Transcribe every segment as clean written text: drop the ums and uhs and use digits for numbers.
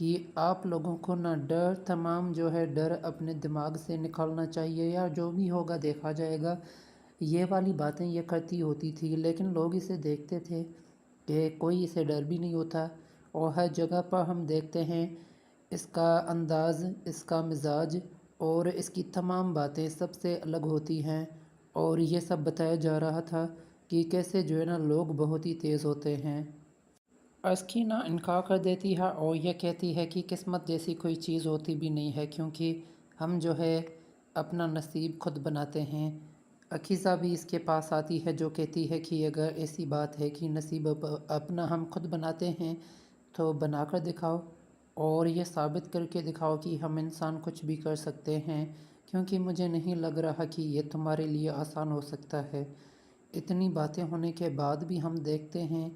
کہ آپ لوگوں کو نہ ڈر تمام جو ہے ڈر اپنے دماغ سے نکالنا چاہیے، یا جو بھی ہوگا دیکھا جائے گا، یہ والی باتیں یہ کرتی ہوتی تھی، لیکن لوگ اسے دیکھتے تھے کہ کوئی اسے ڈر بھی نہیں ہوتا، اور ہر جگہ پر ہم دیکھتے ہیں اس کا انداز، اس کا مزاج اور اس کی تمام باتیں سب سے الگ ہوتی ہیں، اور یہ سب بتایا جا رہا تھا کہ کیسے جو ہے نا لوگ بہت ہی تیز ہوتے ہیں۔ اسکینہ انکار کر دیتی ہے اور یہ کہتی ہے کہ قسمت جیسی کوئی چیز ہوتی بھی نہیں ہے، کیونکہ ہم جو ہے اپنا نصیب خود بناتے ہیں۔ عقیزہ بھی اس کے پاس آتی ہے جو کہتی ہے کہ اگر ایسی بات ہے کہ نصیب اپنا ہم خود بناتے ہیں تو بنا کر دکھاؤ، اور یہ ثابت کر کے دکھاؤ کہ ہم انسان کچھ بھی کر سکتے ہیں، کیونکہ مجھے نہیں لگ رہا کہ یہ تمہارے لیے آسان ہو سکتا ہے۔ اتنی باتیں ہونے کے بعد بھی ہم دیکھتے ہیں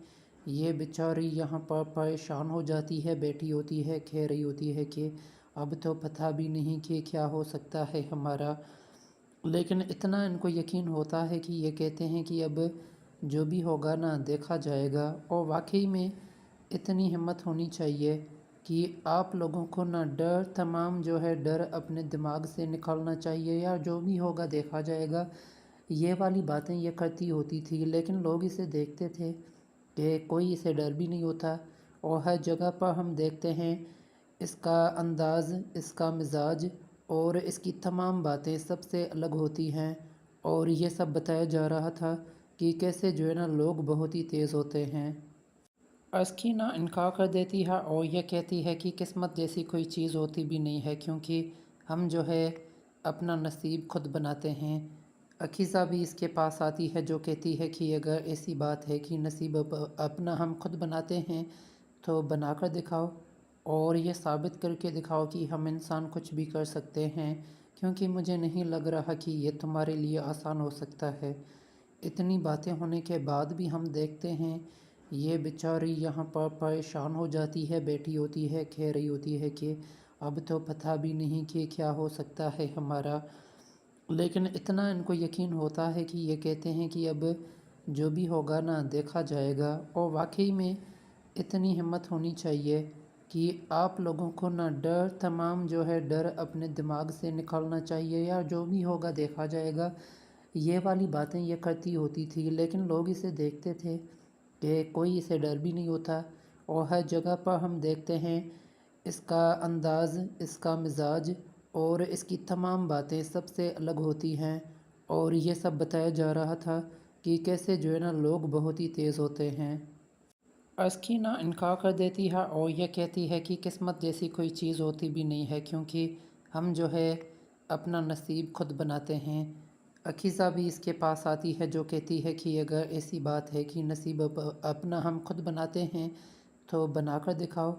یہ بیچاری یہاں پر پریشان ہو جاتی ہے، بیٹھی ہوتی ہے، کہہ رہی ہوتی ہے کہ اب تو پتہ بھی نہیں کہ کیا ہو سکتا ہے ہمارا، لیکن اتنا ان کو یقین ہوتا ہے کہ یہ کہتے ہیں کہ اب جو بھی ہوگا نا دیکھا جائے گا، اور واقعی میں اتنی ہمت ہونی چاہیے کہ آپ لوگوں کو نہ ڈر تمام جو ہے ڈر اپنے دماغ سے نکالنا چاہیے، یا جو بھی ہوگا دیکھا جائے گا، یہ والی باتیں یہ کرتی ہوتی تھی، لیکن لوگ اسے دیکھتے تھے کہ کوئی اسے ڈر بھی نہیں ہوتا، اور ہر جگہ پر ہم دیکھتے ہیں اس کا انداز، اس کا مزاج اور اس کی تمام باتیں سب سے الگ ہوتی ہیں، اور یہ سب بتایا جا رہا تھا کہ کیسے جو ہے نا لوگ بہت ہی تیز ہوتے ہیں۔ اسکینہ انکار کر دیتی ہے اور یہ کہتی ہے کہ قسمت جیسی کوئی چیز ہوتی بھی نہیں ہے، کیونکہ ہم جو ہے اپنا نصیب خود بناتے ہیں۔ عقیزہ بھی اس کے پاس آتی ہے جو کہتی ہے کہ اگر ایسی بات ہے کہ نصیب اپنا ہم خود بناتے ہیں تو بنا کر دکھاؤ، اور یہ ثابت کر کے دکھاؤ کہ ہم انسان کچھ بھی کر سکتے ہیں، کیونکہ مجھے نہیں لگ رہا کہ یہ تمہارے لیے آسان ہو سکتا ہے۔ اتنی باتیں ہونے کے بعد بھی ہم دیکھتے ہیں یہ بیچاری یہاں پر پریشان ہو جاتی ہے، بیٹھی ہوتی ہے، کہہ رہی ہوتی ہے کہ اب تو پتہ بھی نہیں کہ کیا ہو سکتا ہے ہمارا، لیکن اتنا ان کو یقین ہوتا ہے کہ یہ کہتے ہیں کہ اب جو بھی ہوگا نا دیکھا جائے گا، اور واقعی میں اتنی ہمت ہونی چاہیے کہ آپ لوگوں کو نہ ڈر تمام جو ہے ڈر اپنے دماغ سے نکالنا چاہیے، یا جو بھی ہوگا دیکھا جائے گا، یہ والی باتیں یہ کرتی ہوتی تھی، لیکن لوگ اسے دیکھتے تھے کہ کوئی اسے ڈر بھی نہیں ہوتا، اور ہر جگہ پر ہم دیکھتے ہیں اس کا انداز، اس کا مزاج اور اس کی تمام باتیں سب سے الگ ہوتی ہیں، اور یہ سب بتایا جا رہا تھا کہ کیسے جو ہے نا لوگ بہت ہی تیز ہوتے ہیں۔ اسکینہ انکار کر دیتی ہے اور یہ کہتی ہے کہ قسمت جیسی کوئی چیز ہوتی بھی نہیں ہے، کیونکہ ہم جو ہے اپنا نصیب خود بناتے ہیں۔ عقیزہ بھی اس کے پاس آتی ہے جو کہتی ہے کہ اگر ایسی بات ہے کہ نصیب اپنا ہم خود بناتے ہیں تو بنا کر دکھاؤ،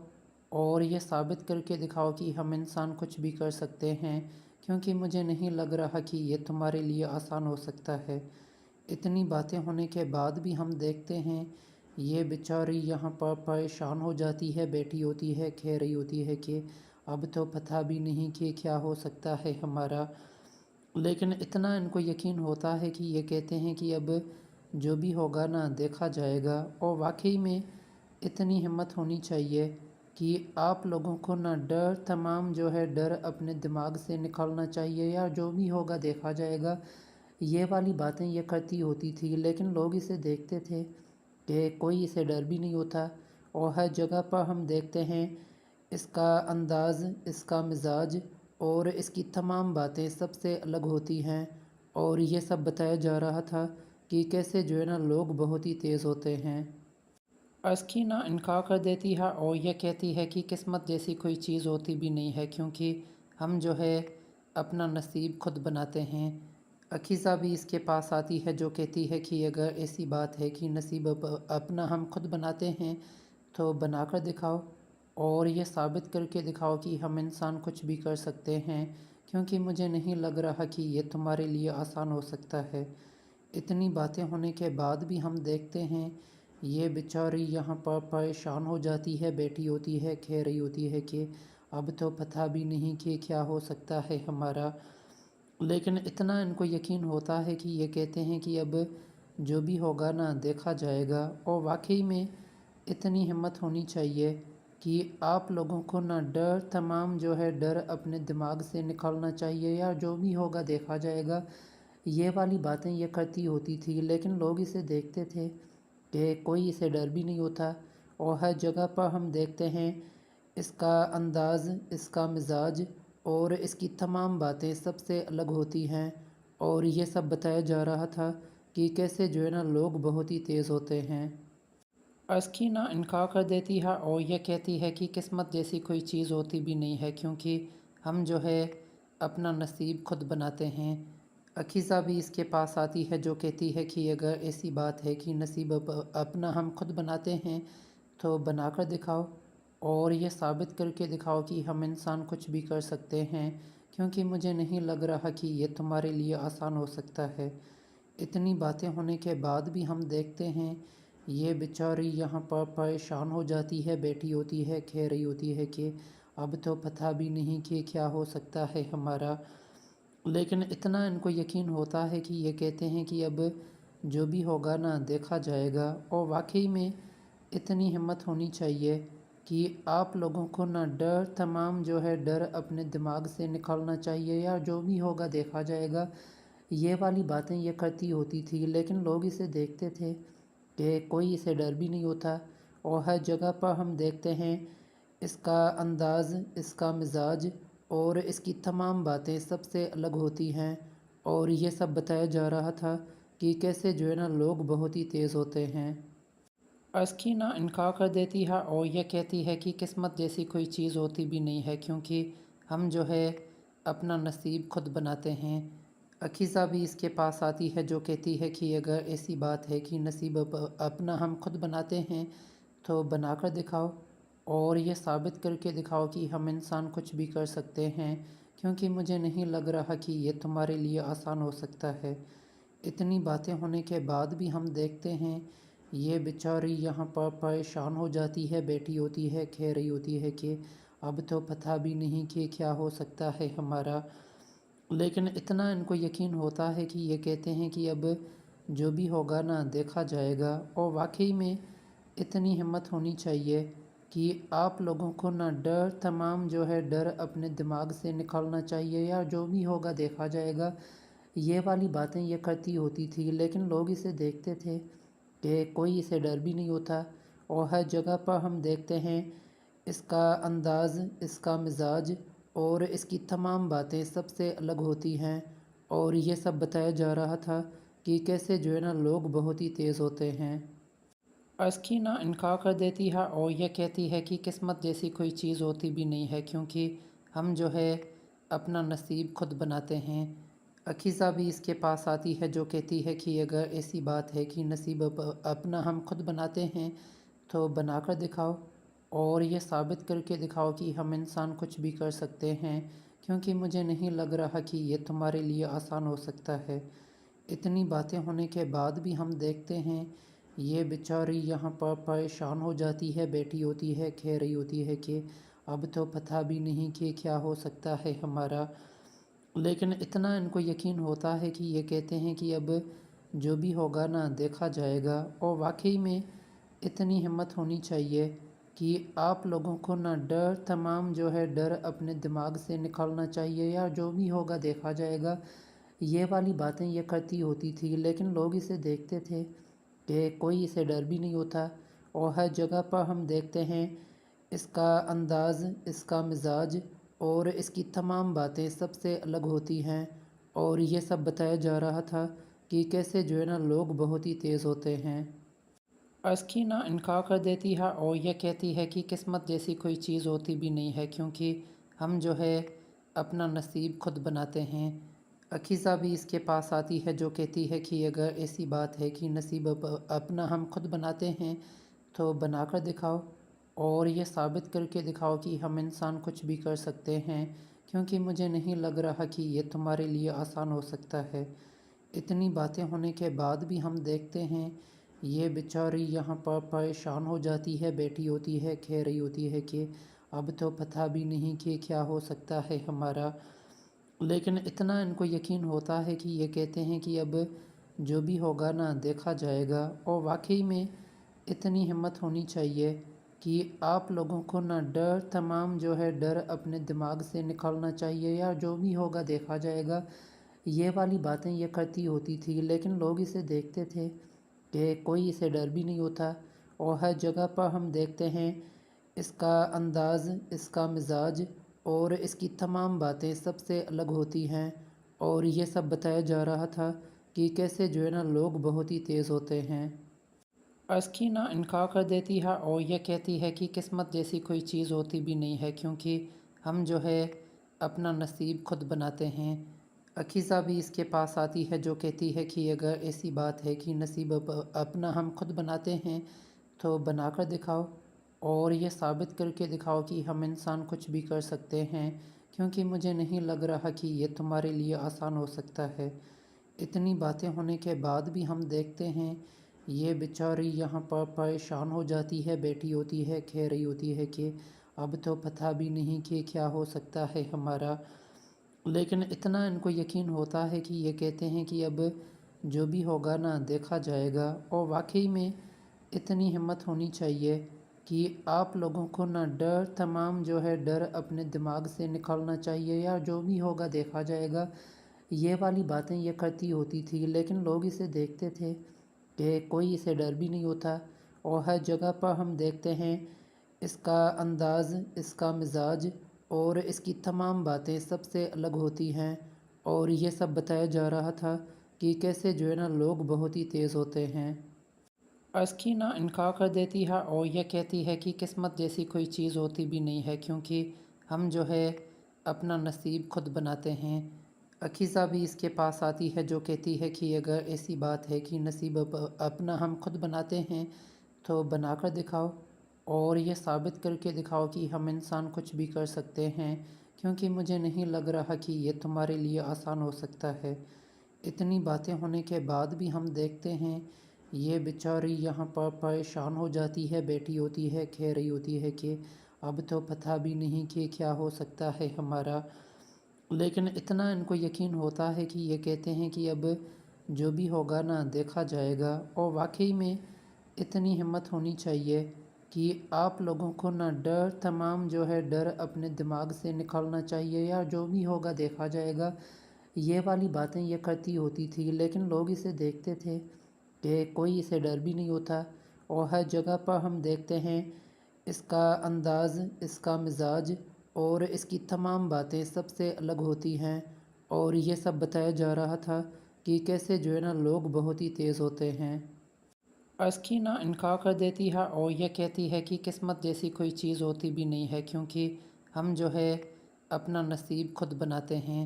اور یہ ثابت کر کے دکھاؤ کہ ہم انسان کچھ بھی کر سکتے ہیں، کیونکہ مجھے نہیں لگ رہا کہ یہ تمہارے لیے آسان ہو سکتا ہے۔ اتنی باتیں ہونے کے بعد بھی ہم دیکھتے ہیں یہ بیچاری یہاں پر پریشان ہو جاتی ہے، بیٹھی ہوتی ہے، کہہ رہی ہوتی ہے کہ اب تو پتہ بھی نہیں کہ کیا ہو سکتا ہے ہمارا، لیکن اتنا ان کو یقین ہوتا ہے کہ یہ کہتے ہیں کہ اب جو بھی ہوگا نا دیکھا جائے گا، اور واقعی میں اتنی ہمت ہونی چاہیے کہ آپ لوگوں کو نہ ڈر تمام جو ہے ڈر اپنے دماغ سے نکالنا چاہیے، یا جو بھی ہوگا دیکھا جائے گا، یہ والی باتیں یہ کرتی ہوتی تھی، لیکن لوگ اسے دیکھتے تھے کہ کوئی اسے ڈر بھی نہیں ہوتا، اور ہر جگہ پر ہم دیکھتے ہیں اس کا انداز، اس کا مزاج اور اس کی تمام باتیں سب سے الگ ہوتی ہیں، اور یہ سب بتایا جا رہا تھا کہ کیسے جو ہے نا لوگ بہت ہی تیز ہوتے ہیں۔ اسکینہ انکار کر دیتی ہے اور یہ کہتی ہے کہ قسمت جیسی کوئی چیز ہوتی بھی نہیں ہے، کیونکہ ہم جو ہے اپنا نصیب خود بناتے ہیں۔ عقیزہ بھی اس کے پاس آتی ہے جو کہتی ہے کہ اگر ایسی بات ہے کہ نصیب اپنا ہم خود بناتے ہیں تو بنا کر دکھاؤ، اور یہ ثابت کر کے دکھاؤ کہ ہم انسان کچھ بھی کر سکتے ہیں، کیونکہ مجھے نہیں لگ رہا کہ یہ تمہارے لیے آسان ہو سکتا ہے۔ اتنی باتیں ہونے کے بعد بھی ہم دیکھتے ہیں یہ بیچاری یہاں پر پریشان ہو جاتی ہے، بیٹھی ہوتی ہے، کہہ رہی ہوتی ہے کہ اب تو پتہ بھی نہیں کہ کیا ہو سکتا ہے ہمارا، لیکن اتنا ان کو یقین ہوتا ہے کہ یہ کہتے ہیں کہ اب جو بھی ہوگا نا دیکھا جائے گا، اور واقعی میں اتنی ہمت ہونی چاہیے کہ آپ لوگوں کو نہ ڈر تمام جو ہے ڈر اپنے دماغ سے نکالنا چاہیے، یا جو بھی ہوگا دیکھا جائے گا، یہ والی باتیں یہ کرتی ہوتی تھی، لیکن لوگ اسے دیکھتے تھے کہ کوئی اسے ڈر بھی نہیں ہوتا، اور ہر جگہ پر ہم دیکھتے ہیں اس کا انداز، اس کا مزاج اور اس کی تمام باتیں سب سے الگ ہوتی ہیں، اور یہ سب بتایا جا رہا تھا کہ کیسے جو ہے نا لوگ بہت ہی تیز ہوتے ہیں۔ اسکینہ انکار کر دیتی ہے اور یہ کہتی ہے کہ قسمت جیسی کوئی چیز ہوتی بھی نہیں ہے، کیونکہ ہم جو ہے اپنا نصیب خود بناتے ہیں۔ عکیزہ بھی اس کے پاس آتی ہے جو کہتی ہے کہ اگر ایسی بات ہے کہ نصیب اپنا ہم خود بناتے ہیں تو بنا کر دکھاؤ، اور یہ ثابت کر کے دکھاؤ کہ ہم انسان کچھ بھی کر سکتے ہیں، کیونکہ مجھے نہیں لگ رہا کہ یہ تمہارے لیے آسان ہو سکتا ہے۔ اتنی باتیں ہونے کے بعد بھی ہم دیکھتے ہیں یہ بیچاری یہاں پر پریشان ہو جاتی ہے، بیٹھی ہوتی ہے، کہہ رہی ہوتی ہے کہ اب تو پتہ بھی نہیں کہ کیا ہو سکتا ہے ہمارا، لیکن اتنا ان کو یقین ہوتا ہے کہ یہ کہتے ہیں کہ اب جو بھی ہوگا نا دیکھا جائے گا، اور واقعی میں اتنی ہمت ہونی چاہیے کہ آپ لوگوں کو نہ ڈر تمام جو ہے ڈر اپنے دماغ سے نکالنا چاہیے، یا جو بھی ہوگا دیکھا جائے گا، یہ والی باتیں یہ کرتی ہوتی تھی، لیکن لوگ اسے دیکھتے تھے کہ کوئی اسے ڈر بھی نہیں ہوتا، اور ہر جگہ پر ہم دیکھتے ہیں اس کا انداز، اس کا مزاج اور اس کی تمام باتیں سب سے الگ ہوتی ہیں، اور یہ سب بتایا جا رہا تھا کہ کیسے جو ہے نا لوگ بہت ہی تیز ہوتے ہیں۔ اسکینہ انکار کر دیتی ہے اور یہ کہتی ہے کہ قسمت جیسی کوئی چیز ہوتی بھی نہیں ہے، کیونکہ ہم جو ہے اپنا نصیب خود بناتے ہیں۔ عکیزہ بھی اس کے پاس آتی ہے جو کہتی ہے کہ اگر ایسی بات ہے کہ نصیب اپنا ہم خود بناتے ہیں تو بنا کر دکھاؤ، اور یہ ثابت کر کے دکھاؤ کہ ہم انسان کچھ بھی کر سکتے ہیں، کیونکہ مجھے نہیں لگ رہا کہ یہ تمہارے لیے آسان ہو سکتا ہے۔ اتنی باتیں ہونے کے بعد بھی ہم دیکھتے ہیں یہ بیچاری یہاں پر پریشان ہو جاتی ہے، بیٹھی ہوتی ہے، کہہ رہی ہوتی ہے کہ اب تو پتہ بھی نہیں کہ کیا ہو سکتا ہے ہمارا، لیکن اتنا ان کو یقین ہوتا ہے کہ یہ کہتے ہیں کہ اب جو بھی ہوگا نا دیکھا جائے گا، اور واقعی میں اتنی ہمت ہونی چاہیے کہ آپ لوگوں کو نہ ڈر تمام جو ہے ڈر اپنے دماغ سے نکالنا چاہیے، یا جو بھی ہوگا دیکھا جائے گا، یہ والی باتیں یہ کرتی ہوتی تھی، لیکن لوگ اسے دیکھتے تھے کہ کوئی اسے ڈر بھی نہیں ہوتا، اور ہر جگہ پر ہم دیکھتے ہیں اس کا انداز، اس کا مزاج اور اس کی تمام باتیں سب سے الگ ہوتی ہیں، اور یہ سب بتایا جا رہا تھا کہ کیسے جو ہے نا لوگ بہت ہی تیز ہوتے ہیں۔ اسکینہ انکار کر دیتی ہے اور یہ کہتی ہے کہ قسمت جیسی کوئی چیز ہوتی بھی نہیں ہے، کیونکہ ہم جو ہے اپنا نصیب خود بناتے ہیں۔ عکیزہ بھی اس کے پاس آتی ہے جو کہتی ہے کہ اگر ایسی بات ہے کہ نصیب اپنا ہم خود بناتے ہیں تو بنا کر دکھاؤ، اور یہ ثابت کر کے دکھاؤ کہ ہم انسان کچھ بھی کر سکتے ہیں، کیونکہ مجھے نہیں لگ رہا کہ یہ تمہارے لیے آسان ہو سکتا ہے۔ اتنی باتیں ہونے کے بعد بھی ہم دیکھتے ہیں یہ بیچاری یہاں پر پریشان ہو جاتی ہے، بیٹھی ہوتی ہے، کہہ رہی ہوتی ہے کہ اب تو پتہ بھی نہیں کہ کیا ہو سکتا ہے ہمارا، لیکن اتنا ان کو یقین ہوتا ہے کہ یہ کہتے ہیں کہ اب جو بھی ہوگا نا دیکھا جائے گا، اور واقعی میں اتنی ہمت ہونی چاہیے کہ آپ لوگوں کو نہ ڈر تمام جو ہے ڈر اپنے دماغ سے نکالنا چاہیے، یا جو بھی ہوگا دیکھا جائے گا، یہ والی باتیں یہ کرتی ہوتی تھی، لیکن لوگ اسے دیکھتے تھے کہ کوئی اسے ڈر بھی نہیں ہوتا، اور ہر جگہ پر ہم دیکھتے ہیں اس کا انداز، اس کا مزاج اور اس کی تمام باتیں سب سے الگ ہوتی ہیں، اور یہ سب بتایا جا رہا تھا کہ کیسے جو ہے نا لوگ بہت ہی تیز ہوتے ہیں۔ اسکینہ انکار کر دیتی ہے اور یہ کہتی ہے کہ قسمت جیسی کوئی چیز ہوتی بھی نہیں ہے، کیونکہ ہم جو ہے اپنا نصیب خود بناتے ہیں۔ عکیزہ بھی اس کے پاس آتی ہے جو کہتی ہے کہ اگر ایسی بات ہے کہ نصیب اپنا ہم خود بناتے ہیں تو بنا کر دکھاؤ، اور یہ ثابت کر کے دکھاؤ کہ ہم انسان کچھ بھی کر سکتے ہیں، کیونکہ مجھے نہیں لگ رہا کہ یہ تمہارے لیے آسان ہو سکتا ہے۔ اتنی باتیں ہونے کے بعد بھی ہم دیکھتے ہیں یہ بیچاری یہاں پر پریشان ہو جاتی ہے، بیٹھی ہوتی ہے، کہہ رہی ہوتی ہے کہ اب تو پتہ بھی نہیں کہ کیا ہو سکتا ہے ہمارا، لیکن اتنا ان کو یقین ہوتا ہے کہ یہ کہتے ہیں کہ اب جو بھی ہوگا نا دیکھا جائے گا، اور واقعی میں اتنی ہمت ہونی چاہیے کہ آپ لوگوں کو نہ ڈر تمام جو ہے ڈر اپنے دماغ سے نکالنا چاہیے، یا جو بھی ہوگا دیکھا جائے گا، یہ والی باتیں یہ کرتی ہوتی تھی، لیکن لوگ اسے دیکھتے تھے کہ کوئی اسے ڈر بھی نہیں ہوتا، اور ہر جگہ پر ہم دیکھتے ہیں اس کا انداز، اس کا مزاج اور اس کی تمام باتیں سب سے الگ ہوتی ہیں، اور یہ سب بتایا جا رہا تھا کہ کیسے جو ہے نا لوگ بہت ہی تیز ہوتے ہیں۔ اسکینہ انکار کر دیتی ہے اور یہ کہتی ہے کہ قسمت جیسی کوئی چیز ہوتی بھی نہیں ہے، کیونکہ ہم جو ہے اپنا نصیب خود بناتے ہیں۔ عکیزہ بھی اس کے پاس آتی ہے جو کہتی ہے کہ اگر ایسی بات ہے کہ نصیب اپنا ہم خود بناتے ہیں تو بنا کر دکھاؤ، اور یہ ثابت کر کے دکھاؤ کہ ہم انسان کچھ بھی کر سکتے ہیں، کیونکہ مجھے نہیں لگ رہا کہ یہ تمہارے لیے آسان ہو سکتا ہے۔ اتنی باتیں ہونے کے بعد بھی ہم دیکھتے ہیں یہ بیچاری یہاں پر پریشان ہو جاتی ہے، بیٹھی ہوتی ہے، کہہ رہی ہوتی ہے کہ اب تو پتہ بھی نہیں کہ کیا ہو سکتا ہے ہمارا، لیکن اتنا ان کو یقین ہوتا ہے کہ یہ کہتے ہیں کہ اب جو بھی ہوگا نا دیکھا جائے گا، اور واقعی میں اتنی ہمت ہونی چاہیے کہ آپ لوگوں کو نہ ڈر تمام جو ہے ڈر اپنے دماغ سے نکالنا چاہیے، یا جو بھی ہوگا دیکھا جائے گا، یہ والی باتیں یہ کرتی ہوتی تھی، لیکن لوگ اسے دیکھتے تھے کہ کوئی اسے ڈر بھی نہیں ہوتا، اور ہر جگہ پر ہم دیکھتے ہیں اس کا انداز، اس کا مزاج اور اس کی تمام باتیں سب سے الگ ہوتی ہیں، اور یہ سب بتایا جا رہا تھا کہ کیسے جو ہے نا لوگ بہت ہی تیز ہوتے ہیں۔ اسکینہ انکار کر دیتی ہے اور یہ کہتی ہے کہ قسمت جیسی کوئی چیز ہوتی بھی نہیں ہے، کیونکہ ہم جو ہے اپنا نصیب خود بناتے ہیں۔ عکیزہ بھی اس کے پاس آتی ہے جو کہتی ہے کہ اگر ایسی بات ہے کہ نصیب اپنا ہم خود بناتے ہیں تو بنا کر دکھاؤ، اور یہ ثابت کر کے دکھاؤ کہ ہم انسان کچھ بھی کر سکتے ہیں، کیونکہ مجھے نہیں لگ رہا کہ یہ تمہارے لیے آسان ہو سکتا ہے۔ اتنی باتیں ہونے کے بعد بھی ہم دیکھتے ہیں یہ بیچاری یہاں پر پریشان ہو جاتی ہے، بیٹھی ہوتی ہے، کہہ رہی ہوتی ہے کہ اب تو پتہ بھی نہیں کہ کیا ہو سکتا ہے ہمارا، لیکن اتنا ان کو یقین ہوتا ہے کہ یہ کہتے ہیں کہ اب جو بھی ہوگا نا دیکھا جائے گا، اور واقعی میں اتنی ہمت ہونی چاہیے کہ آپ لوگوں کو نہ ڈر تمام جو ہے ڈر اپنے دماغ سے نکالنا چاہیے، یا جو بھی ہوگا دیکھا جائے گا، یہ والی باتیں یہ کرتی ہوتی تھی، لیکن لوگ اسے دیکھتے تھے کہ کوئی اسے ڈر بھی نہیں ہوتا، اور ہر جگہ پر ہم دیکھتے ہیں اس کا انداز، اس کا مزاج اور اس کی تمام باتیں سب سے الگ ہوتی ہیں، اور یہ سب بتایا جا رہا تھا کہ کیسے جو ہے نا لوگ بہت ہی تیز ہوتے ہیں۔ اسکینہ انکار کر دیتی ہے اور یہ کہتی ہے کہ قسمت جیسی کوئی چیز ہوتی بھی نہیں ہے، کیونکہ ہم جو ہے اپنا نصیب خود بناتے ہیں۔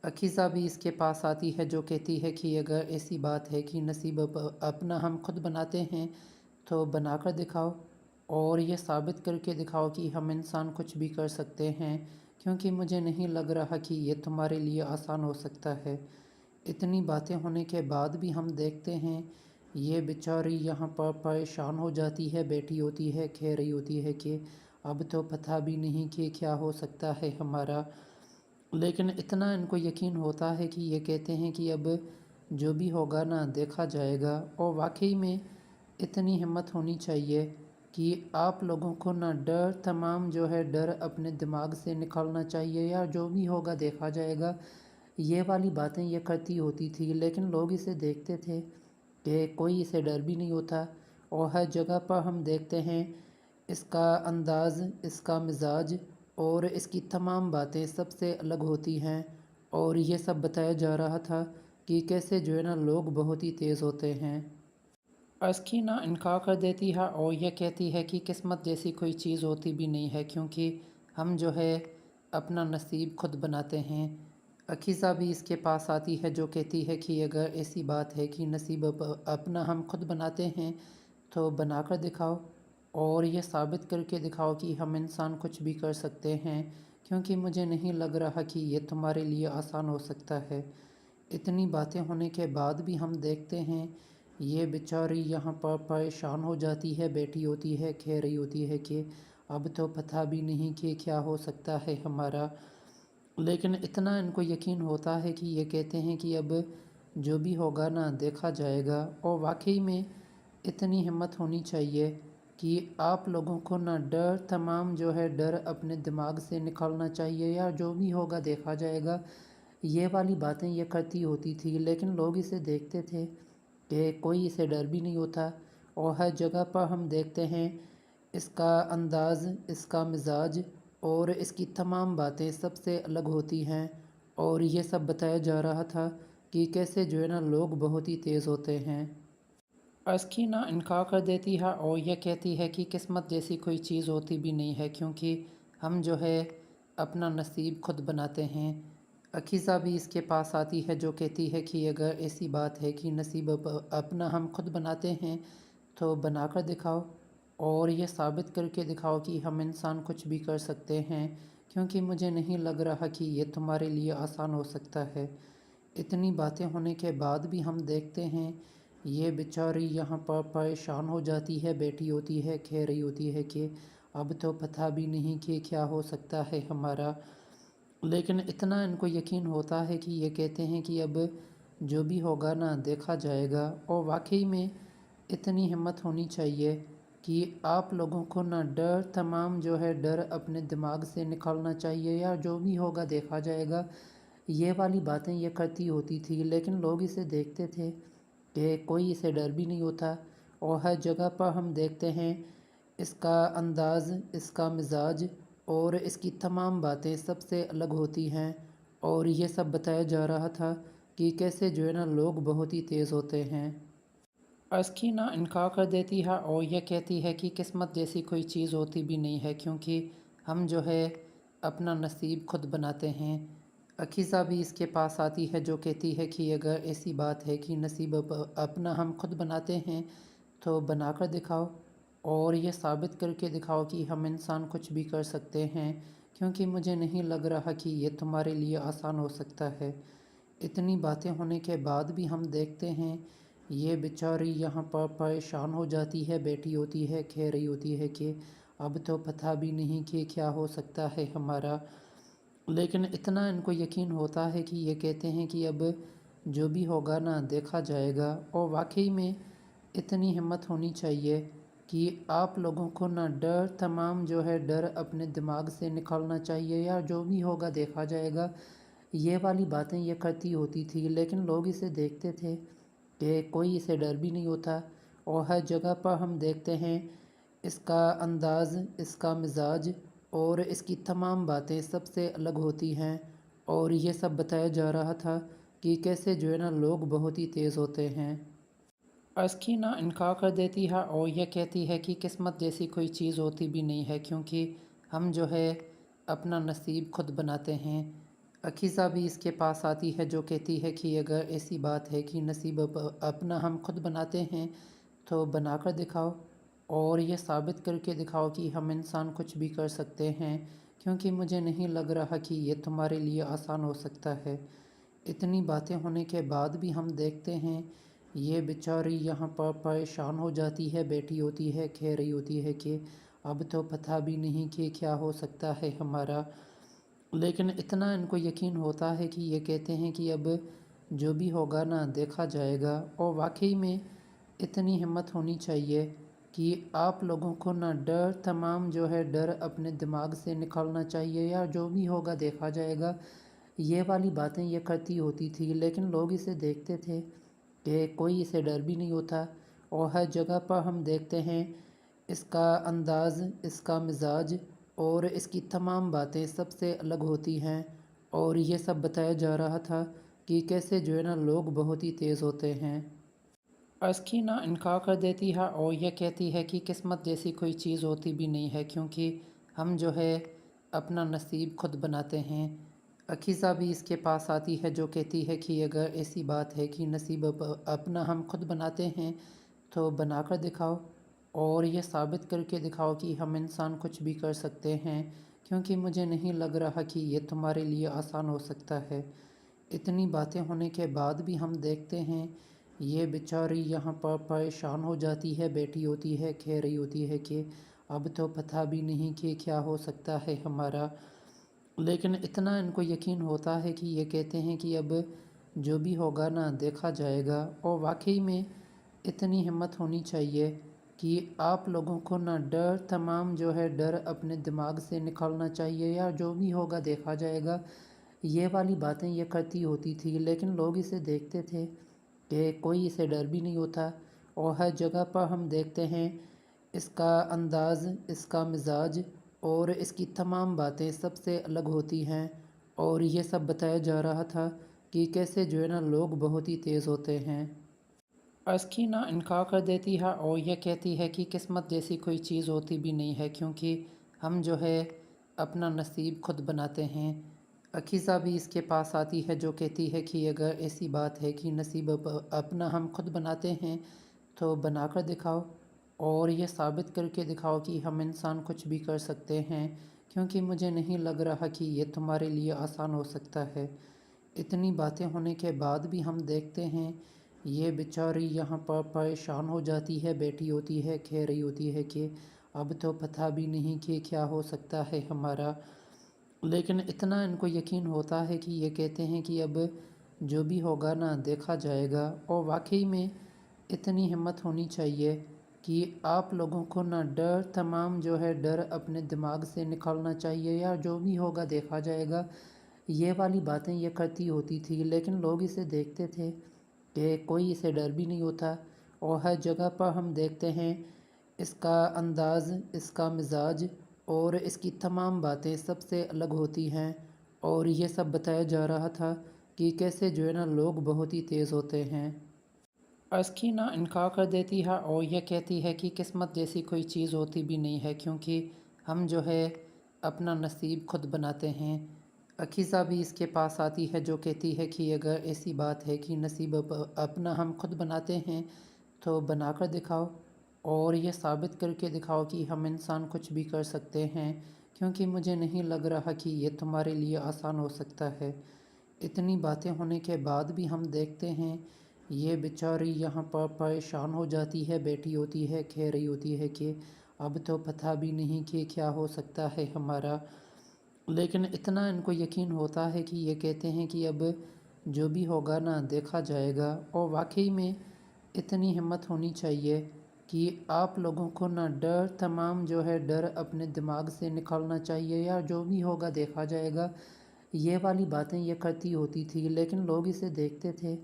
عکیزہ بھی اس کے پاس آتی ہے جو کہتی ہے کہ اگر ایسی بات ہے کہ نصیب اپنا ہم خود بناتے ہیں تو بنا کر دکھاؤ، اور یہ ثابت کر کے دکھاؤ کہ ہم انسان کچھ بھی کر سکتے ہیں، کیونکہ مجھے نہیں لگ رہا کہ یہ تمہارے لیے آسان ہو سکتا ہے۔ اتنی باتیں ہونے کے بعد بھی ہم دیکھتے ہیں یہ بیچاری یہاں پر پریشان ہو جاتی ہے، بیٹھی ہوتی ہے، کہہ رہی ہوتی ہے کہ اب تو پتہ بھی نہیں کہ کیا ہو سکتا ہے ہمارا، لیکن اتنا ان کو یقین ہوتا ہے کہ یہ کہتے ہیں کہ اب جو بھی ہوگا نا دیکھا جائے گا، اور واقعی میں اتنی ہمت ہونی چاہیے کہ آپ لوگوں کو نہ ڈر تمام جو ہے ڈر اپنے دماغ سے نکالنا چاہیے، یا جو بھی ہوگا دیکھا جائے گا، یہ والی باتیں یہ کرتی ہوتی تھی، لیکن لوگ اسے دیکھتے تھے کہ کوئی اسے ڈر بھی نہیں ہوتا، اور ہر جگہ پر ہم دیکھتے ہیں اس کا انداز، اس کا مزاج اور اس کی تمام باتیں سب سے الگ ہوتی ہیں، اور یہ سب بتایا جا رہا تھا کہ کیسے جو ہے نا لوگ بہت ہی تیز ہوتے ہیں۔ اسکینہ انکار کر دیتی ہے اور یہ کہتی ہے کہ قسمت جیسی کوئی چیز ہوتی بھی نہیں ہے، کیونکہ ہم جو ہے اپنا نصیب خود بناتے ہیں۔ عکیزہ بھی اس کے پاس آتی ہے جو کہتی ہے کہ اگر ایسی بات ہے کہ نصیب اپنا ہم خود بناتے ہیں تو بنا کر دکھاؤ، اور یہ ثابت کر کے دکھاؤ کہ ہم انسان کچھ بھی کر سکتے ہیں، کیونکہ مجھے نہیں لگ رہا کہ یہ تمہارے لیے آسان ہو سکتا ہے۔ اتنی باتیں ہونے کے بعد بھی ہم دیکھتے ہیں یہ بیچاری یہاں پر پریشان ہو جاتی ہے، بیٹھی ہوتی ہے، کہہ رہی ہوتی ہے کہ اب تو پتہ بھی نہیں کہ کیا ہو سکتا ہے ہمارا، لیکن اتنا ان کو یقین ہوتا ہے کہ یہ کہتے ہیں کہ اب جو بھی ہوگا نا دیکھا جائے گا، اور واقعی میں اتنی ہمت ہونی چاہیے کہ آپ لوگوں کو نہ ڈر تمام جو ہے ڈر اپنے دماغ سے نکالنا چاہیے، یا جو بھی ہوگا دیکھا جائے گا، یہ والی باتیں یہ کرتی ہوتی تھی، لیکن لوگ اسے دیکھتے تھے کہ کوئی اسے ڈر بھی نہیں ہوتا، اور ہر جگہ پر ہم دیکھتے ہیں اس کا انداز، اس کا مزاج اور اس کی تمام باتیں سب سے الگ ہوتی ہیں، اور یہ سب بتایا جا رہا تھا کہ کیسے جو ہے نا لوگ بہت ہی تیز ہوتے ہیں۔ اسکینہ انکار کر دیتی ہے اور یہ کہتی ہے کہ قسمت جیسی کوئی چیز ہوتی بھی نہیں ہے، کیونکہ ہم جو ہے اپنا نصیب خود بناتے ہیں۔ عکیزہ بھی اس کے پاس آتی ہے جو کہتی ہے کہ اگر ایسی بات ہے کہ نصیب اپنا ہم خود بناتے ہیں تو بنا کر دکھاؤ، اور یہ ثابت کر کے دکھاؤ کہ ہم انسان کچھ بھی کر سکتے ہیں، کیونکہ مجھے نہیں لگ رہا کہ یہ تمہارے لیے آسان ہو سکتا ہے۔ اتنی باتیں ہونے کے بعد بھی ہم دیکھتے ہیں یہ بیچاری یہاں پر پریشان ہو جاتی ہے، بیٹھی ہوتی ہے، کہہ رہی ہوتی ہے کہ اب تو پتہ بھی نہیں کہ کیا ہو سکتا ہے ہمارا، لیکن اتنا ان کو یقین ہوتا ہے کہ یہ کہتے ہیں کہ اب جو بھی ہوگا نا دیکھا جائے گا، اور واقعی میں اتنی ہمت ہونی چاہیے کہ آپ لوگوں کو نہ ڈر تمام جو ہے ڈر اپنے دماغ سے نکالنا چاہیے، یا جو بھی ہوگا دیکھا جائے گا، یہ والی باتیں یہ کرتی ہوتی تھی، لیکن لوگ اسے دیکھتے تھے کہ کوئی اسے ڈر بھی نہیں ہوتا، اور ہر جگہ پر ہم دیکھتے ہیں اس کا انداز، اس کا مزاج اور اس کی تمام باتیں سب سے الگ ہوتی ہیں، اور یہ سب بتایا جا رہا تھا کہ کیسے جو ہے نا لوگ بہت ہی تیز ہوتے ہیں۔ اسکینہ انکار کر دیتی ہے اور یہ کہتی ہے کہ قسمت جیسی کوئی چیز ہوتی بھی نہیں ہے، کیونکہ ہم جو ہے اپنا نصیب خود بناتے ہیں۔ عکیزہ بھی اس کے پاس آتی ہے جو کہتی ہے کہ اگر ایسی بات ہے کہ نصیب اپنا ہم خود بناتے ہیں تو بنا کر دکھاؤ، اور یہ ثابت کر کے دکھاؤ کہ ہم انسان کچھ بھی کر سکتے ہیں، کیونکہ مجھے نہیں لگ رہا کہ یہ تمہارے لیے آسان ہو سکتا ہے۔ اتنی باتیں ہونے کے بعد بھی ہم دیکھتے ہیں یہ بیچاری یہاں پر پریشان ہو جاتی ہے، بیٹھی ہوتی ہے، کہہ رہی ہوتی ہے کہ اب تو پتہ بھی نہیں کہ کیا ہو سکتا ہے ہمارا، لیکن اتنا ان کو یقین ہوتا ہے کہ یہ کہتے ہیں کہ اب جو بھی ہوگا نا دیکھا جائے گا، اور واقعی میں اتنی ہمت ہونی چاہیے کہ آپ لوگوں کو نہ ڈر تمام جو ہے ڈر اپنے دماغ سے نکالنا چاہیے، یا جو بھی ہوگا دیکھا جائے گا، یہ والی باتیں یہ کرتی ہوتی تھی، لیکن لوگ اسے دیکھتے تھے کہ کوئی اسے ڈر بھی نہیں ہوتا، اور ہر جگہ پر ہم دیکھتے ہیں اس کا انداز، اس کا مزاج اور اس کی تمام باتیں سب سے الگ ہوتی ہیں، اور یہ سب بتایا جا رہا تھا کہ کیسے جو ہے نا لوگ بہت ہی تیز ہوتے ہیں۔ اسکینہ انکار کر دیتی ہے اور یہ کہتی ہے کہ قسمت جیسی کوئی چیز ہوتی بھی نہیں ہے، کیونکہ ہم جو ہے اپنا نصیب خود بناتے ہیں۔ عکیزہ بھی اس کے پاس آتی ہے جو کہتی ہے کہ اگر ایسی بات ہے کہ نصیب اپنا ہم خود بناتے ہیں تو بنا کر دکھاؤ، اور یہ ثابت کر کے دکھاؤ کہ ہم انسان کچھ بھی کر سکتے ہیں، کیونکہ مجھے نہیں لگ رہا کہ یہ تمہارے لیے آسان ہو سکتا ہے۔ اتنی باتیں ہونے کے بعد بھی ہم دیکھتے ہیں یہ بیچاری یہاں پر پریشان ہو جاتی ہے، بیٹھی ہوتی ہے، کہہ رہی ہوتی ہے کہ اب تو پتہ بھی نہیں کہ کیا ہو سکتا ہے ہمارا، لیکن اتنا ان کو یقین ہوتا ہے کہ یہ کہتے ہیں کہ اب جو بھی ہوگا نا دیکھا جائے گا، اور واقعی میں اتنی ہمت ہونی چاہیے کہ آپ لوگوں کو نہ ڈر تمام جو ہے ڈر اپنے دماغ سے نکالنا چاہیے، یا جو بھی ہوگا دیکھا جائے گا، یہ والی باتیں یہ کرتی ہوتی تھی، لیکن لوگ اسے دیکھتے تھے کہ کوئی اسے ڈر بھی نہیں ہوتا، اور ہر جگہ پر ہم دیکھتے ہیں اس کا انداز، اس کا مزاج اور اس کی تمام باتیں سب سے الگ ہوتی ہیں، اور یہ سب بتایا جا رہا تھا کہ کیسے جو ہے نا لوگ بہت ہی تیز ہوتے ہیں۔ اسکینہ انکار کر دیتی ہے اور یہ کہتی ہے کہ قسمت جیسی کوئی چیز ہوتی بھی نہیں ہے، کیونکہ ہم جو ہے اپنا نصیب خود بناتے ہیں۔ عکیزہ بھی اس کے پاس آتی ہے جو کہتی ہے کہ اگر ایسی بات ہے کہ نصیب اپنا ہم خود بناتے ہیں تو بنا کر دکھاؤ، اور یہ ثابت کر کے دکھاؤ کہ ہم انسان کچھ بھی کر سکتے ہیں، کیونکہ مجھے نہیں لگ رہا کہ یہ تمہارے لیے آسان ہو سکتا ہے۔ اتنی باتیں ہونے کے بعد بھی ہم دیکھتے ہیں یہ بیچاری یہاں پر پریشان ہو جاتی ہے، بیٹھی ہوتی ہے، کہہ رہی ہوتی ہے کہ اب تو پتہ بھی نہیں کہ کیا ہو سکتا ہے ہمارا، لیکن اتنا ان کو یقین ہوتا ہے کہ یہ کہتے ہیں کہ اب جو بھی ہوگا نا دیکھا جائے گا، اور واقعی میں اتنی ہمت ہونی چاہیے کہ آپ لوگوں کو نہ ڈر تمام جو ہے ڈر اپنے دماغ سے نکالنا چاہیے، یا جو بھی ہوگا دیکھا جائے گا، یہ والی باتیں یہ کرتی ہوتی تھی، لیکن لوگ اسے دیکھتے تھے کہ کوئی اسے ڈر بھی نہیں ہوتا، اور ہر جگہ پر ہم دیکھتے ہیں اس کا انداز، اس کا مزاج اور اس کی تمام باتیں سب سے الگ ہوتی ہیں، اور یہ سب بتایا جا رہا تھا کہ کیسے جو ہے نا لوگ بہت ہی تیز ہوتے ہیں۔ اسکینہ انکار کر دیتی ہے اور یہ کہتی ہے کہ قسمت جیسی کوئی چیز ہوتی بھی نہیں ہے، کیونکہ ہم جو ہے اپنا نصیب خود بناتے ہیں۔ عکیزہ بھی اس کے پاس آتی ہے جو کہتی ہے کہ اگر ایسی بات ہے کہ نصیب اپنا ہم خود بناتے ہیں تو بنا کر دکھاؤ، اور یہ ثابت کر کے دکھاؤ کہ ہم انسان کچھ بھی کر سکتے ہیں، کیونکہ مجھے نہیں لگ رہا کہ یہ تمہارے لیے آسان ہو سکتا ہے۔ اتنی باتیں ہونے کے بعد بھی ہم دیکھتے ہیں یہ بیچاری یہاں پر پریشان ہو جاتی ہے، بیٹھی ہوتی ہے، کہہ رہی ہوتی ہے کہ اب تو پتہ بھی نہیں کہ کیا ہو سکتا ہے ہمارا، لیکن اتنا ان کو یقین ہوتا ہے کہ یہ کہتے ہیں کہ اب جو بھی ہوگا نا دیکھا جائے گا، اور واقعی میں اتنی ہمت ہونی چاہیے کہ آپ لوگوں کو نہ ڈر تمام جو ہے ڈر اپنے دماغ سے نکالنا چاہیے، یا جو بھی ہوگا دیکھا جائے گا، یہ والی باتیں یہ کرتی ہوتی تھی، لیکن لوگ اسے دیکھتے تھے کہ کوئی اسے ڈر بھی نہیں ہوتا، اور ہر جگہ پر ہم دیکھتے ہیں اس کا انداز، اس کا مزاج اور اس کی تمام باتیں سب سے الگ ہوتی ہیں، اور یہ سب بتایا جا رہا تھا کہ کیسے جو ہے نا لوگ بہت ہی تیز ہوتے ہیں۔ اسکینہ انکار کر دیتی ہے اور یہ کہتی ہے کہ قسمت جیسی کوئی چیز ہوتی بھی نہیں ہے، کیونکہ ہم جو ہے اپنا نصیب خود بناتے ہیں۔ عکیزہ بھی اس کے پاس آتی ہے جو کہتی ہے کہ اگر ایسی بات ہے کہ نصیب اپنا ہم خود بناتے ہیں تو بنا کر دکھاؤ، اور یہ ثابت کر کے دکھاؤ کہ ہم انسان کچھ بھی کر سکتے ہیں، کیونکہ مجھے نہیں لگ رہا کہ یہ تمہارے لیے آسان ہو سکتا ہے۔ اتنی باتیں ہونے کے بعد بھی ہم دیکھتے ہیں یہ بیچاری یہاں پر پریشان ہو جاتی ہے، بیٹھی ہوتی ہے، کہہ رہی ہوتی ہے کہ اب تو پتہ بھی نہیں کہ کیا ہو سکتا ہے ہمارا، لیکن اتنا ان کو یقین ہوتا ہے کہ یہ کہتے ہیں کہ اب جو بھی ہوگا نا دیکھا جائے گا، اور واقعی میں اتنی ہمت ہونی چاہیے کہ آپ لوگوں کو نہ ڈر تمام جو ہے ڈر اپنے دماغ سے نکالنا چاہیے، یا جو بھی ہوگا دیکھا جائے گا، یہ والی باتیں یہ کرتی ہوتی تھی، لیکن لوگ اسے دیکھتے تھے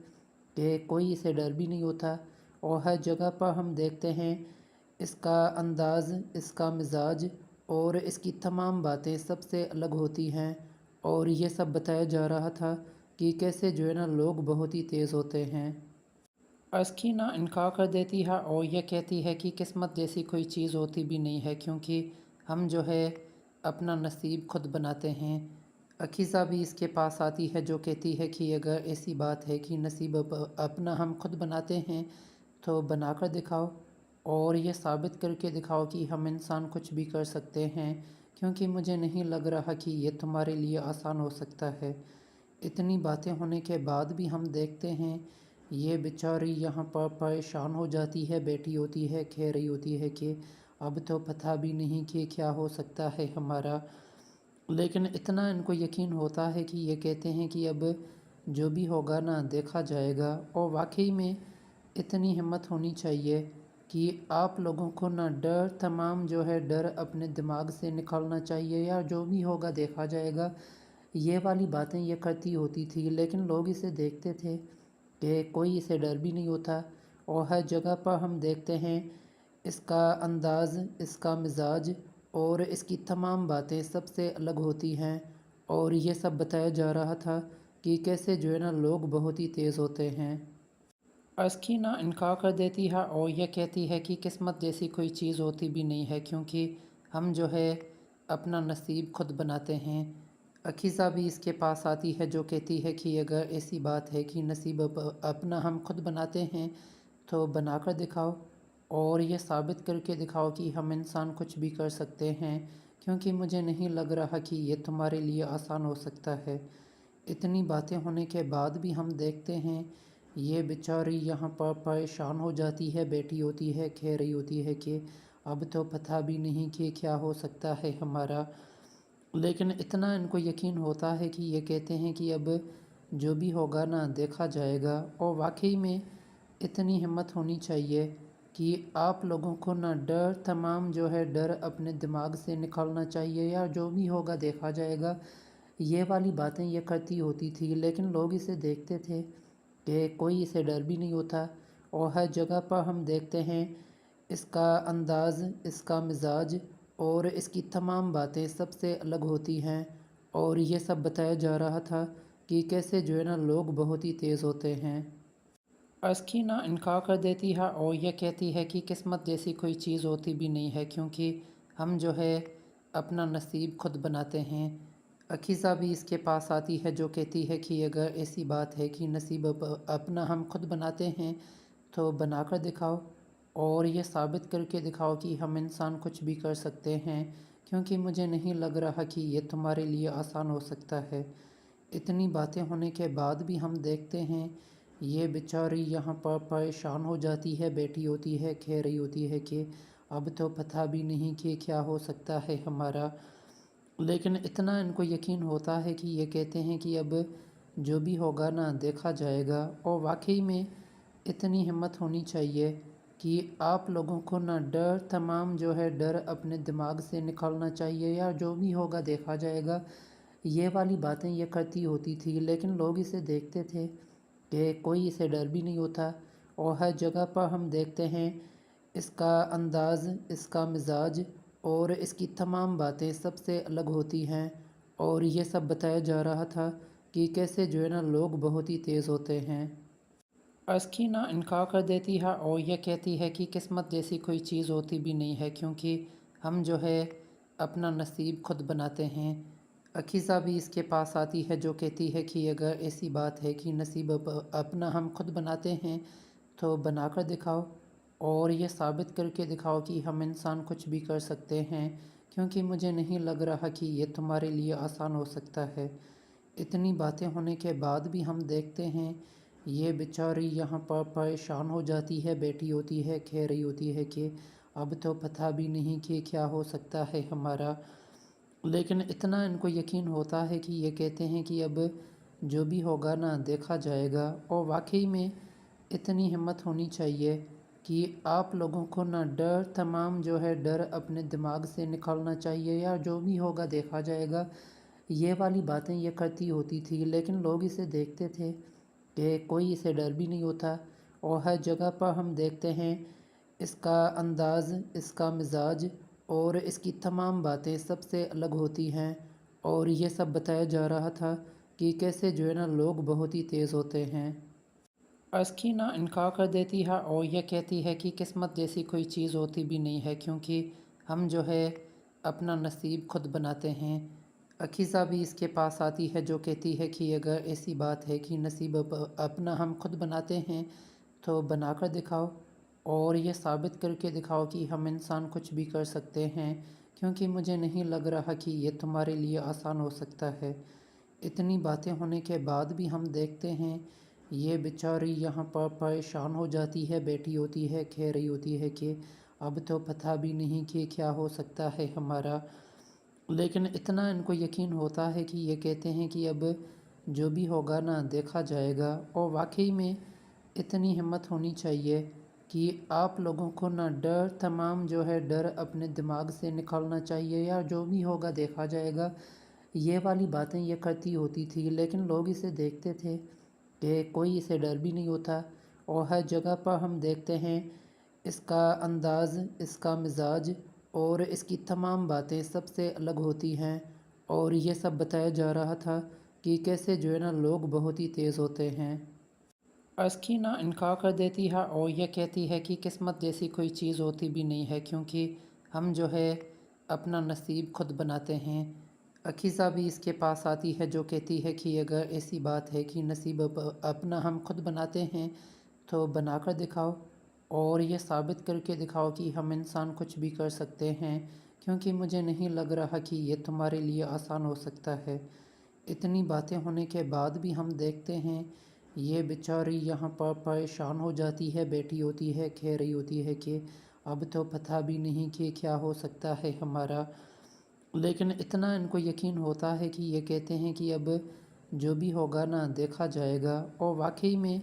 کہ کوئی اسے ڈر بھی نہیں ہوتا، اور ہر جگہ پر ہم دیکھتے ہیں اس کا انداز، اس کا مزاج اور اس کی تمام باتیں سب سے الگ ہوتی ہیں، اور یہ سب بتایا جا رہا تھا کہ کیسے جو ہے نا لوگ بہت ہی تیز ہوتے ہیں۔ اسکینہ انکار کر دیتی ہے اور یہ کہتی ہے کہ قسمت جیسی کوئی چیز ہوتی بھی نہیں ہے، کیونکہ ہم جو ہے اپنا نصیب خود بناتے ہیں۔ عکیزہ بھی اس کے پاس آتی ہے جو کہتی ہے کہ اگر ایسی بات ہے کہ نصیب اپنا ہم خود بناتے ہیں تو بنا کر دکھاؤ، اور یہ ثابت کر کے دکھاؤ کہ ہم انسان کچھ بھی کر سکتے ہیں، کیونکہ مجھے نہیں لگ رہا کہ یہ تمہارے لیے آسان ہو سکتا ہے۔ اتنی باتیں ہونے کے بعد بھی ہم دیکھتے ہیں یہ بیچاری یہاں پر پریشان ہو جاتی ہے، بیٹھی ہوتی ہے، کہہ رہی ہوتی ہے کہ اب تو پتہ بھی نہیں کہ کیا ہو سکتا ہے ہمارا، لیکن اتنا ان کو یقین ہوتا ہے کہ یہ کہتے ہیں کہ اب جو بھی ہوگا نا دیکھا جائے گا، اور واقعی میں اتنی ہمت ہونی چاہیے کہ آپ لوگوں کو نہ ڈر تمام جو ہے ڈر اپنے دماغ سے نکالنا چاہیے، یا جو بھی ہوگا دیکھا جائے گا، یہ والی باتیں یہ کرتی ہوتی تھی، لیکن لوگ اسے دیکھتے تھے کہ کوئی اسے ڈر بھی نہیں ہوتا، اور ہر جگہ پر ہم دیکھتے ہیں اس کا انداز، اس کا مزاج اور اس کی تمام باتیں سب سے الگ ہوتی ہیں، اور یہ سب بتایا جا رہا تھا کہ کیسے جو ہے نا لوگ بہت ہی تیز ہوتے ہیں۔ اسکینہ انکار کر دیتی ہے اور یہ کہتی ہے کہ قسمت جیسی کوئی چیز ہوتی بھی نہیں ہے، کیونکہ ہم جو ہے اپنا نصیب خود بناتے ہیں۔ عکیزہ بھی اس کے پاس آتی ہے جو کہتی ہے کہ اگر ایسی بات ہے کہ نصیب اپنا ہم خود بناتے ہیں تو بنا کر دکھاؤ، اور یہ ثابت کر کے دکھاؤ کہ ہم انسان کچھ بھی کر سکتے ہیں، کیونکہ مجھے نہیں لگ رہا کہ یہ تمہارے لیے آسان ہو سکتا ہے۔ اتنی باتیں ہونے کے بعد بھی ہم دیکھتے ہیں یہ بیچاری یہاں پر پریشان ہو جاتی ہے، بیٹھی ہوتی ہے، کہہ رہی ہوتی ہے کہ اب تو پتہ بھی نہیں کہ کیا ہو سکتا ہے ہمارا، لیکن اتنا ان کو یقین ہوتا ہے کہ یہ کہتے ہیں کہ اب جو بھی ہوگا نا دیکھا جائے گا، اور واقعی میں اتنی ہمت ہونی چاہیے کہ آپ لوگوں کو نہ ڈر تمام جو ہے ڈر اپنے دماغ سے نکالنا چاہیے، یا جو بھی ہوگا دیکھا جائے گا، یہ والی باتیں یہ کرتی ہوتی تھی، لیکن لوگ اسے دیکھتے تھے کہ کوئی اسے ڈر بھی نہیں ہوتا، اور ہر جگہ پر ہم دیکھتے ہیں اس کا انداز، اس کا مزاج اور اس کی تمام باتیں سب سے الگ ہوتی ہیں، اور یہ سب بتایا جا رہا تھا کہ کیسے جو ہے نا لوگ بہت ہی تیز ہوتے ہیں۔ اسکینہ انکار کر دیتی ہے اور یہ کہتی ہے کہ قسمت جیسی کوئی چیز ہوتی بھی نہیں ہے، کیونکہ ہم جو ہے اپنا نصیب خود بناتے ہیں۔ عکیزہ بھی اس کے پاس آتی ہے جو کہتی ہے کہ اگر ایسی بات ہے کہ نصیب اپنا ہم خود بناتے ہیں تو بنا کر دکھاؤ، اور یہ ثابت کر کے دکھاؤ کہ ہم انسان کچھ بھی کر سکتے ہیں، کیونکہ مجھے نہیں لگ رہا کہ یہ تمہارے لیے آسان ہو سکتا ہے۔ اتنی باتیں ہونے کے بعد بھی ہم دیکھتے ہیں یہ بیچاری یہاں پر پریشان ہو جاتی ہے، بیٹھی ہوتی ہے، کہہ رہی ہوتی ہے کہ اب تو پتہ بھی نہیں کہ کیا ہو سکتا ہے ہمارا، لیکن اتنا ان کو یقین ہوتا ہے کہ یہ کہتے ہیں کہ اب جو بھی ہوگا نا دیکھا جائے گا، اور واقعی میں اتنی ہمت ہونی چاہیے کہ آپ لوگوں کو نہ ڈر تمام جو ہے ڈر اپنے دماغ سے نکالنا چاہیے، یا جو بھی ہوگا دیکھا جائے گا، یہ والی باتیں یہ کرتی ہوتی تھی، لیکن لوگ اسے دیکھتے تھے کہ کوئی اسے ڈر بھی نہیں ہوتا، اور ہر جگہ پر ہم دیکھتے ہیں اس کا انداز، اس کا مزاج اور اس کی تمام باتیں سب سے الگ ہوتی ہیں، اور یہ سب بتایا جا رہا تھا کہ کیسے جو ہے نا لوگ بہت ہی تیز ہوتے ہیں۔ اسکینہ انکار کر دیتی ہے اور یہ کہتی ہے کہ قسمت جیسی کوئی چیز ہوتی بھی نہیں ہے، کیونکہ ہم جو ہے اپنا نصیب خود بناتے ہیں۔ عکیزہ بھی اس کے پاس آتی ہے جو کہتی ہے کہ اگر ایسی بات ہے کہ نصیب اپنا ہم خود بناتے ہیں تو بنا کر دکھاؤ، اور یہ ثابت کر کے دکھاؤ کہ ہم انسان کچھ بھی کر سکتے ہیں، کیونکہ مجھے نہیں لگ رہا کہ یہ تمہارے لیے آسان ہو سکتا ہے۔ اتنی باتیں ہونے کے بعد بھی ہم دیکھتے ہیں یہ بیچاری یہاں پر پریشان ہو جاتی ہے، بیٹھی ہوتی ہے، کہہ رہی ہوتی ہے کہ اب تو پتہ بھی نہیں کہ کیا ہو سکتا ہے ہمارا، لیکن اتنا ان کو یقین ہوتا ہے کہ یہ کہتے ہیں کہ اب جو بھی ہوگا نا دیکھا جائے گا، اور واقعی میں اتنی ہمت ہونی چاہیے کہ آپ لوگوں کو نہ ڈر تمام جو ہے ڈر اپنے دماغ سے نکالنا چاہیے، یا جو بھی ہوگا دیکھا جائے گا، یہ والی باتیں یہ کرتی ہوتی تھی، لیکن لوگ اسے دیکھتے تھے کہ کوئی اسے ڈر بھی نہیں ہوتا، اور ہر جگہ پر ہم دیکھتے ہیں اس کا انداز، اس کا مزاج اور اس کی تمام باتیں سب سے الگ ہوتی ہیں، اور یہ سب بتایا جا رہا تھا کہ کیسے جو ہے نا لوگ بہت ہی تیز ہوتے ہیں۔ اسکینہ انکار کر دیتی ہے اور یہ کہتی ہے کہ قسمت جیسی کوئی چیز ہوتی بھی نہیں ہے، کیونکہ ہم جو ہے اپنا نصیب خود بناتے ہیں۔ عکیزہ بھی اس کے پاس آتی ہے جو کہتی ہے کہ اگر ایسی بات ہے کہ نصیب اپنا ہم خود بناتے ہیں تو بنا کر دکھاؤ، اور یہ ثابت کر کے دکھاؤ کہ ہم انسان کچھ بھی کر سکتے ہیں، کیونکہ مجھے نہیں لگ رہا کہ یہ تمہارے لیے آسان ہو سکتا ہے۔ اتنی باتیں ہونے کے بعد بھی ہم دیکھتے ہیں یہ بیچاری یہاں پر پریشان ہو جاتی ہے، بیٹھی ہوتی ہے، کہہ رہی ہوتی ہے کہ اب تو پتہ بھی نہیں کہ کیا ہو سکتا ہے ہمارا، لیکن اتنا ان کو یقین ہوتا ہے کہ یہ کہتے ہیں کہ اب جو بھی ہوگا نا دیکھا جائے گا، اور واقعی میں اتنی ہمت ہونی چاہیے کہ آپ لوگوں کو نہ ڈر تمام جو ہے ڈر اپنے دماغ سے نکالنا چاہیے، یا جو بھی ہوگا دیکھا جائے گا، یہ والی باتیں یہ کرتی ہوتی تھی، لیکن لوگ اسے دیکھتے تھے کہ کوئی اسے ڈر بھی نہیں ہوتا، اور ہر جگہ پر ہم دیکھتے ہیں اس کا انداز، اس کا مزاج اور اس کی تمام باتیں سب سے الگ ہوتی ہیں، اور یہ سب بتایا جا رہا تھا کہ کیسے جو ہے نا لوگ بہت ہی تیز ہوتے ہیں۔ اسکینہ انکار کر دیتی ہے اور یہ کہتی ہے کہ قسمت جیسی کوئی چیز ہوتی بھی نہیں ہے، کیونکہ ہم جو ہے اپنا نصیب خود بناتے ہیں۔ عکیزہ بھی اس کے پاس آتی ہے جو کہتی ہے کہ اگر ایسی بات ہے کہ نصیب اپنا ہم خود بناتے ہیں تو بنا کر دکھاؤ، اور یہ ثابت کر کے دکھاؤ کہ ہم انسان کچھ بھی کر سکتے ہیں، کیونکہ مجھے نہیں لگ رہا کہ یہ تمہارے لیے آسان ہو سکتا ہے۔ اتنی باتیں ہونے کے بعد بھی ہم دیکھتے ہیں یہ بیچاری یہاں پر پریشان ہو جاتی ہے، بیٹھی ہوتی ہے، کہہ رہی ہوتی ہے کہ اب تو پتہ بھی نہیں کہ کیا ہو سکتا ہے ہمارا، لیکن اتنا ان کو یقین ہوتا ہے کہ یہ کہتے ہیں کہ اب جو بھی ہوگا نا دیکھا جائے گا، اور واقعی میں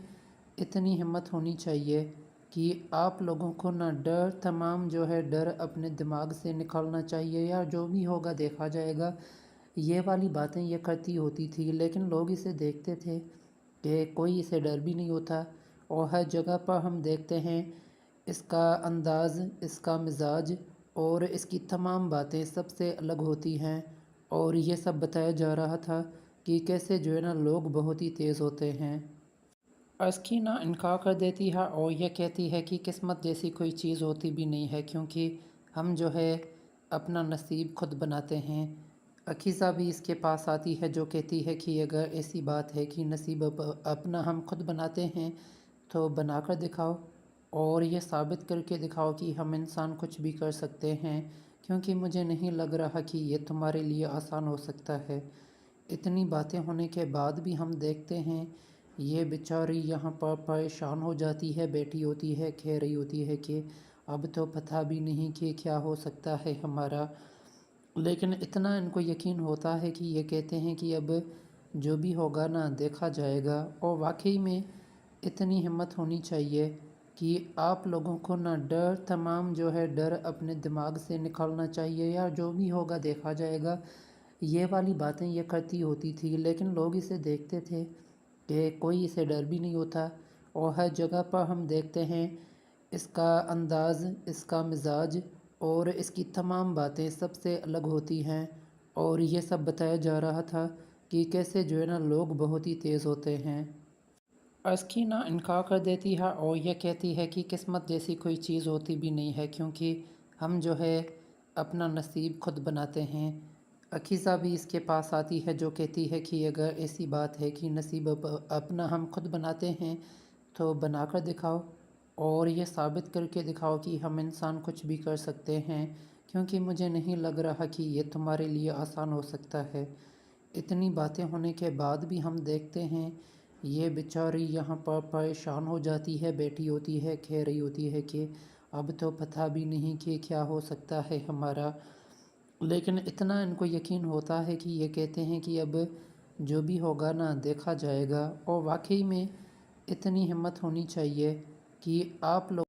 اتنی ہمت ہونی چاہیے کہ آپ لوگوں کو نہ ڈر تمام جو ہے ڈر اپنے دماغ سے نکالنا چاہیے، یا جو بھی ہوگا دیکھا جائے گا، یہ والی باتیں یہ کرتی ہوتی تھی، لیکن لوگ اسے دیکھتے تھے کہ کوئی اسے ڈر بھی نہیں ہوتا، اور ہر جگہ پر ہم دیکھتے ہیں اس کا انداز، اس کا مزاج اور اس کی تمام باتیں سب سے الگ ہوتی ہیں، اور یہ سب بتایا جا رہا تھا کہ کیسے جو ہے نا لوگ بہت ہی تیز ہوتے ہیں۔ اسکینہ انکار کر دیتی ہے اور یہ کہتی ہے کہ قسمت جیسی کوئی چیز ہوتی بھی نہیں ہے، کیونکہ ہم جو ہے اپنا نصیب خود بناتے ہیں۔ عکیزہ بھی اس کے پاس آتی ہے جو کہتی ہے کہ اگر ایسی بات ہے کہ نصیب اپنا ہم خود بناتے ہیں تو بنا کر دکھاؤ، اور یہ ثابت کر کے دکھاؤ کہ ہم انسان کچھ بھی کر سکتے ہیں، کیونکہ مجھے نہیں لگ رہا کہ یہ تمہارے لیے آسان ہو سکتا ہے۔ اتنی باتیں ہونے کے بعد بھی ہم دیکھتے ہیں یہ بیچاری یہاں پر پریشان ہو جاتی ہے، بیٹھی ہوتی ہے، کہہ رہی ہوتی ہے کہ اب تو پتہ بھی نہیں کہ کیا ہو سکتا ہے ہمارا، لیکن اتنا ان کو یقین ہوتا ہے کہ یہ کہتے ہیں کہ اب جو بھی ہوگا نا دیکھا جائے گا، اور واقعی میں اتنی ہمت ہونی چاہیے کہ آپ لوگوں کو نہ ڈر تمام جو ہے ڈر اپنے دماغ سے نکالنا چاہیے، یا جو بھی ہوگا دیکھا جائے گا، یہ والی باتیں یہ کرتی ہوتی تھی، لیکن لوگ اسے دیکھتے تھے کہ کوئی اسے ڈر بھی نہیں ہوتا، اور ہر جگہ پر ہم دیکھتے ہیں اس کا انداز، اس کا مزاج اور اس کی تمام باتیں سب سے الگ ہوتی ہیں، اور یہ سب بتایا جا رہا تھا کہ کیسے جو ہے نا لوگ بہت ہی تیز ہوتے ہیں۔ اسکینہ انکار کر دیتی ہے اور یہ کہتی ہے کہ قسمت جیسی کوئی چیز ہوتی بھی نہیں ہے، کیونکہ ہم جو ہے اپنا نصیب خود بناتے ہیں۔ عکیزہ بھی اس کے پاس آتی ہے جو کہتی ہے کہ اگر ایسی بات ہے کہ نصیب اپنا ہم خود بناتے ہیں تو بنا کر دکھاؤ، اور یہ ثابت کر کے دکھاؤ کہ ہم انسان کچھ بھی کر سکتے ہیں، کیونکہ مجھے نہیں لگ رہا کہ یہ تمہارے لیے آسان ہو سکتا ہے۔ اتنی باتیں ہونے کے بعد بھی ہم دیکھتے ہیں یہ بیچاری یہاں پر پریشان ہو جاتی ہے، بیٹھی ہوتی ہے، کہہ رہی ہوتی ہے کہ اب تو پتہ بھی نہیں کہ کیا ہو سکتا ہے ہمارا، لیکن اتنا ان کو یقین ہوتا ہے کہ یہ کہتے ہیں کہ اب جو بھی ہوگا نا دیکھا جائے گا، اور واقعی میں اتنی ہمت ہونی چاہیے کہ آپ لوگ